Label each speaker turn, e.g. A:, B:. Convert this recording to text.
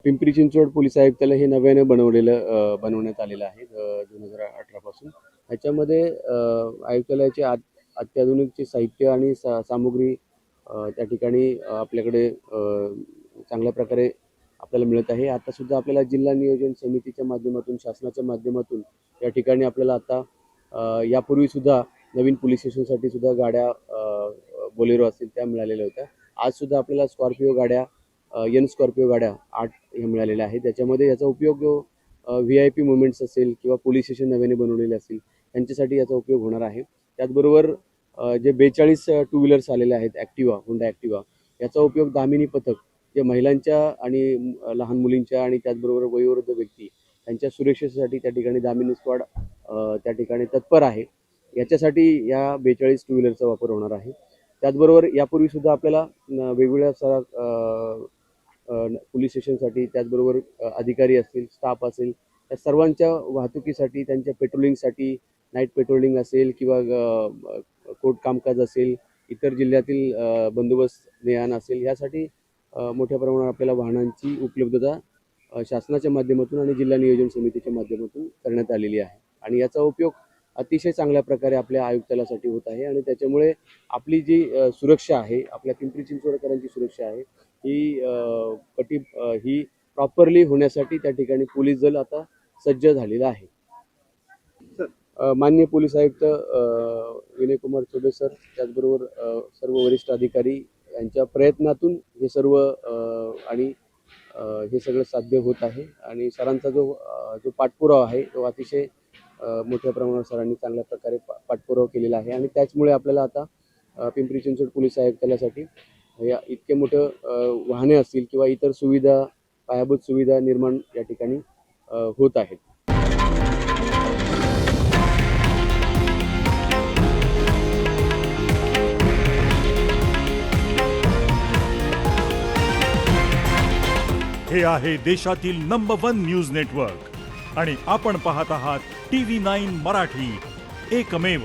A: Pimpri Chinchwad police आयुक्तालय हे नव्याने बनवण्यात आलेलं आहे 2018 पासून. ह्याच्यामध्ये आयुक्तालयाचे अत्याधुनिकचे साहित्य आणि सामुग्री त्या ठिकाणी आपल्याकडे चांगल्या प्रकारे आपल्याला मिळत आहे. आता सुद्धा आपल्याला जिल्हा नियोजन समितीच्या माध्यमातून, शासनाच्या माध्यमातून या ठिकाणी आपल्याला आता यापूर्वी सुद्धा नवीन पोलीस स्टेशनसाठी सुद्धा गाड्या बोलेरो असतील त्या मिळालेल्या होत्या. आज सुद्धा आपल्याला स्कॉर्पिओ गाड्या स्कॉर्पिओ गाड्या 8 हे मिळालेल्या आहेत. त्याच्यामध्ये याचा उपयोग जो VIP मुवमेंट्स असेल किंवा पोलीस स्टेशन नव्याने बनवलेले असतील त्यांच्यासाठी याचा उपयोग होणार आहे. त्याचबरोबर जे 42 टू व्हीलर्स आलेले आहेत होंडा ॲक्टिवा याचा उपयोग दामिनी पथक जे महिलांच्या आणि लहान मुलींच्या आणि त्याचबरोबर वयोवृद्ध व्यक्ती त्यांच्या सुरक्षेसाठी त्या ठिकाणी दामिनी स्क्वॉड त्या ठिकाणी तत्पर आहे. याच्यासाठी या 42 टू व्हीलरचा वापर होणार आहे. त्याचबरोबर यापूर्वी सुद्धा आपल्याला वेगवेगळ्या पोलीस स्टेशनसाठी त्याचबरोबर अधिकारी असतील, स्टाफ असेल, त्या सर्वांच्या वाहतुकीसाठी, त्यांच्या पेट्रोलिंगसाठी, नाईट पेट्रोलिंग असेल किंवा कोर्ट कामकाज असेल, इतर जिल्ह्यातील बंदोबस्त ने-आण असेल, यासाठी मोठ्या प्रमाणावर आपल्याला वाहनांची उपलब्धता शासनाच्या माध्यमातून आणि जिल्हा नियोजन समितीच्या माध्यमातून करण्यात आलेली आहे. आणि याचा उपयोग अतिशय चांगल्या प्रकारे आपल्या आयुक्तालयासाठी होत आहे. आणि त्याच्यामुळे आपली जी सुरक्षा आहे, आपल्या पिंपरी चिंचवडकरांची सुरक्षा आहे, ही प्रॉपरली होण्यासाठी त्या ठिकाणी पोलीस दल आता सज्ज झालेलं आहे. माननीय पोलीस आयुक्त विनय कुमार चौबे सर, त्याचबरोबर सर्व वरिष्ठ अधिकारी यांच्या प्रयत्नातून हे सर्व हे सगळं साध्य होत आहे. आणि सरांचा जो पाठपुरावा आहे तो अतिशय मोठ्या प्रमाणावर सरांनी चांगल्या प्रकारे पाठपुरावा केलेला आहे. आणि त्याचमुळे आपल्याला आता पिंपरी चिंचवड पोलीस आयुक्तालयासाठी या इतके मोठं वाहने असतील किंवा इतर सुविधा, पायाभूत सुविधा निर्माण या ठिकाणी होत आहेत.
B: हे आहे देशातील नंबर 1 न्यूज नेटवर्क आणि आपण पाहत आहात TV9 मराठी, एकमेव.